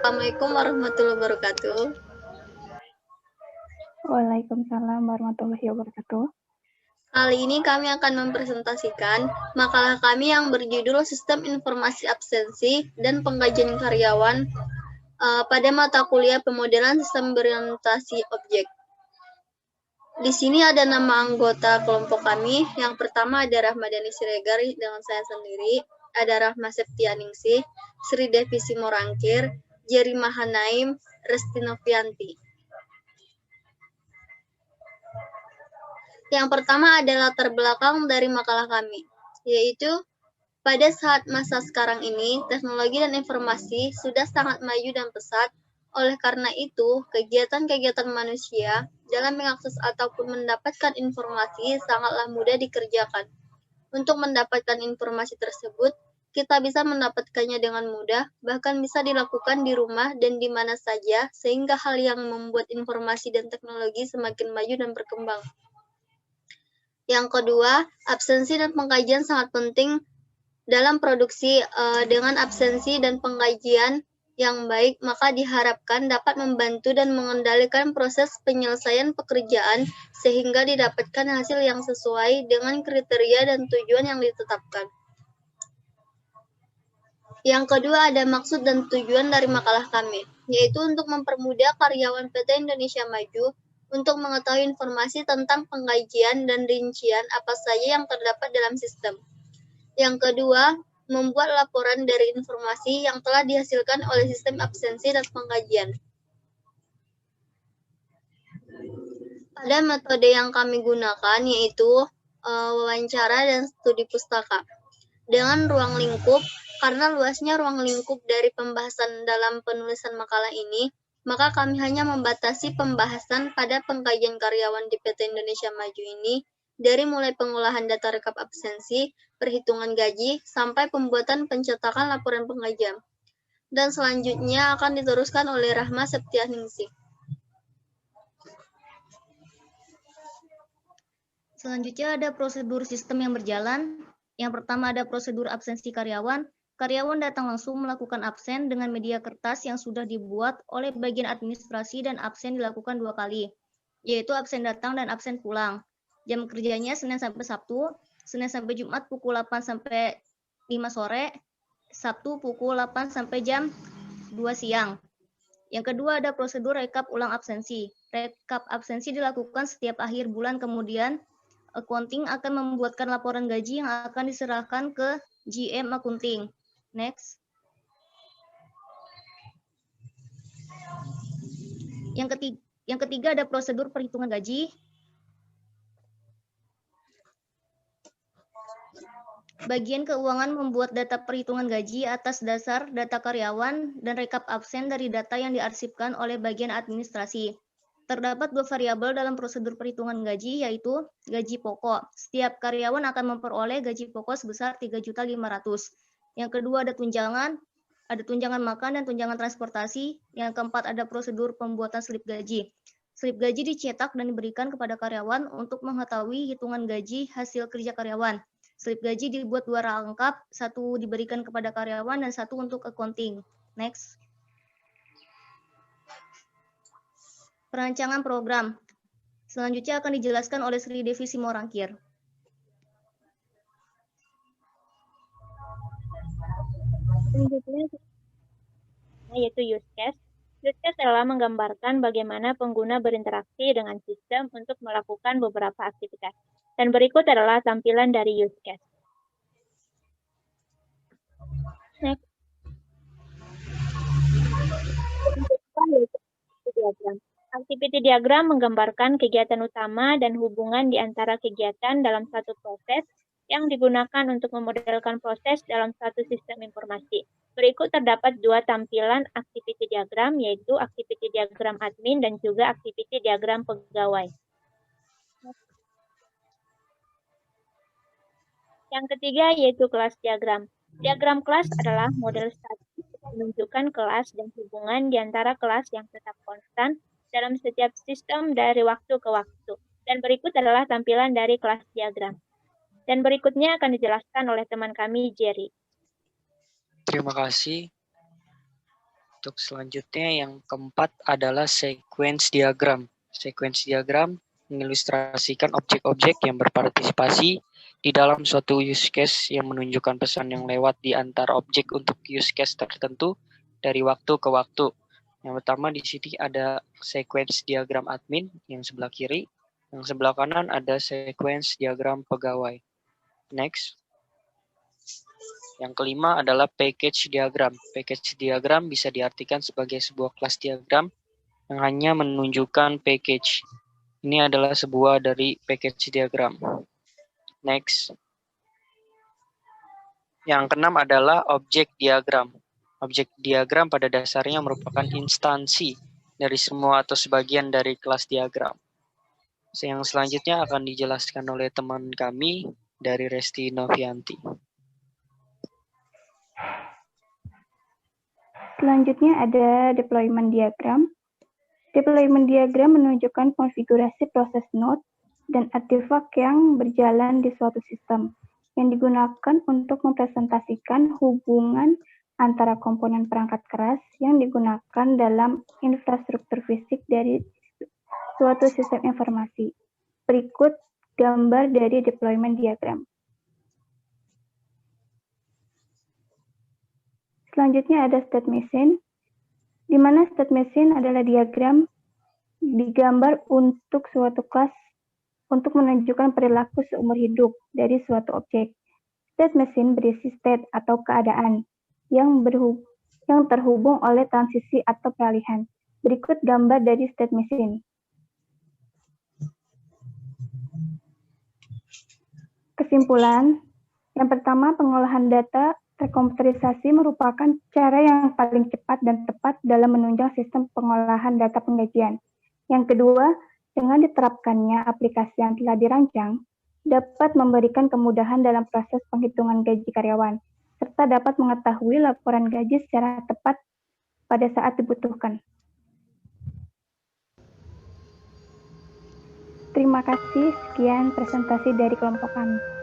Assalamualaikum warahmatullahi wabarakatuh. Waalaikumsalam warahmatullahi wabarakatuh. Kali ini kami akan mempresentasikan makalah kami yang berjudul Sistem Informasi Absensi dan Pengkajian Karyawan pada mata kuliah Pemodelan Sistem Berorientasi Objek. Di sini ada nama anggota kelompok kami. Yang pertama ada Rahmadani Siregar dengan saya sendiri, ada Rahma Septianingsih, Sri Devi Simorangkir, Jerry Mahanaim, Resti Novianti. Yang pertama adalah latar belakang dari makalah kami, yaitu pada saat masa sekarang ini, teknologi dan informasi sudah sangat maju dan pesat. Oleh karena itu, kegiatan-kegiatan manusia dalam mengakses ataupun mendapatkan informasi sangatlah mudah dikerjakan. Untuk mendapatkan informasi tersebut, kita bisa mendapatkannya dengan mudah, bahkan bisa dilakukan di rumah dan di mana saja, sehingga hal yang membuat informasi dan teknologi semakin maju dan berkembang. Yang kedua, absensi dan pengkajian sangat penting dalam produksi. Dengan absensi dan pengkajian yang baik, maka diharapkan dapat membantu dan mengendalikan proses penyelesaian pekerjaan sehingga didapatkan hasil yang sesuai dengan kriteria dan tujuan yang ditetapkan. Yang kedua ada maksud dan tujuan dari makalah kami, yaitu untuk mempermudah karyawan PT Indonesia Maju untuk mengetahui informasi tentang pengkajian dan rincian apa saja yang terdapat dalam sistem. Yang kedua, membuat laporan dari informasi yang telah dihasilkan oleh sistem absensi dan pengkajian. Pada metode yang kami gunakan yaitu wawancara dan studi pustaka. Dengan ruang lingkup, karena luasnya ruang lingkup dari pembahasan dalam penulisan makalah ini, maka kami hanya membatasi pembahasan pada pengkajian karyawan di PT Indonesia Maju ini dari mulai pengolahan data rekap absensi, perhitungan gaji, sampai pembuatan pencetakan laporan pengkajian. Dan selanjutnya akan diteruskan oleh Rahma Septianingsih. Selanjutnya ada prosedur sistem yang berjalan. Yang pertama ada prosedur absensi karyawan. Karyawan datang langsung melakukan absen dengan media kertas yang sudah dibuat oleh bagian administrasi dan absen dilakukan 2 kali, yaitu absen datang dan absen pulang. Jam kerjanya Senin sampai Sabtu, Senin sampai Jumat pukul 8 sampai 5 sore, Sabtu pukul 8 sampai jam 2 siang. Yang kedua ada prosedur rekap ulang absensi. Rekap absensi dilakukan setiap akhir bulan, kemudian accounting akan membuatkan laporan gaji yang akan diserahkan ke GM Accounting. Next. Yang ketiga ada prosedur perhitungan gaji. Bagian keuangan membuat data perhitungan gaji atas dasar data karyawan dan rekap absen dari data yang diarsipkan oleh bagian administrasi. Terdapat 2 variabel dalam prosedur perhitungan gaji, yaitu gaji pokok. Setiap karyawan akan memperoleh gaji pokok sebesar 3.500.000. Yang kedua ada tunjangan makan dan tunjangan transportasi. Yang keempat ada prosedur pembuatan slip gaji. Slip gaji dicetak dan diberikan kepada karyawan untuk mengetahui hitungan gaji hasil kerja karyawan. Slip gaji dibuat 2 rangkap, 1 diberikan kepada karyawan dan 1 untuk accounting. Next. Perancangan program. Selanjutnya akan dijelaskan oleh Sri Devi Simorangkir. Selanjutnya yaitu use case. Use case adalah menggambarkan bagaimana pengguna berinteraksi dengan sistem untuk melakukan beberapa aktivitas. Dan berikut adalah tampilan dari use case. Next. Activity diagram menggambarkan kegiatan utama dan hubungan di antara kegiatan dalam satu proses yang digunakan untuk memodelkan proses dalam satu sistem informasi. Berikut terdapat 2 tampilan activity diagram, yaitu activity diagram admin dan juga activity diagram pegawai. Yang ketiga yaitu kelas diagram. Diagram kelas adalah model statis menunjukkan kelas dan hubungan di antara kelas yang tetap konstan dalam setiap sistem dari waktu ke waktu. Dan berikut adalah tampilan dari kelas diagram. Dan berikutnya akan dijelaskan oleh teman kami, Jerry. Terima kasih. Untuk selanjutnya yang keempat adalah sequence diagram. Sequence diagram mengilustrasikan objek-objek yang berpartisipasi di dalam suatu use case yang menunjukkan pesan yang lewat di antara objek untuk use case tertentu dari waktu ke waktu. Yang pertama di sini ada sequence diagram admin yang sebelah kiri, yang sebelah kanan ada sequence diagram pegawai. Next. Yang kelima adalah package diagram. Package diagram bisa diartikan sebagai sebuah kelas diagram yang hanya menunjukkan package. Ini adalah sebuah dari package diagram. Next. Yang keenam adalah objek diagram. Objek diagram pada dasarnya merupakan instansi dari semua atau sebagian dari kelas diagram. Yang selanjutnya akan dijelaskan oleh teman kami dari Resti Novianti. Selanjutnya ada deployment diagram. Deployment diagram menunjukkan konfigurasi proses node dan artefak yang berjalan di suatu sistem yang digunakan untuk mempresentasikan hubungan antara komponen perangkat keras yang digunakan dalam infrastruktur fisik dari suatu sistem informasi. Berikut gambar dari deployment diagram. Selanjutnya ada state machine, di mana state machine adalah diagram digambar untuk suatu kelas untuk menunjukkan perilaku seumur hidup dari suatu objek. State machine berisi state atau keadaan yang terhubung oleh transisi atau peralihan. Berikut gambar dari state machine. Kesimpulan, yang pertama, pengolahan data terkomputerisasi merupakan cara yang paling cepat dan tepat dalam menunjang sistem pengolahan data penggajian. Yang kedua, dengan diterapkannya aplikasi yang telah dirancang, dapat memberikan kemudahan dalam proses penghitungan gaji karyawan, serta dapat mengetahui laporan gaji secara tepat pada saat dibutuhkan. Terima kasih, sekian presentasi dari kelompok kami.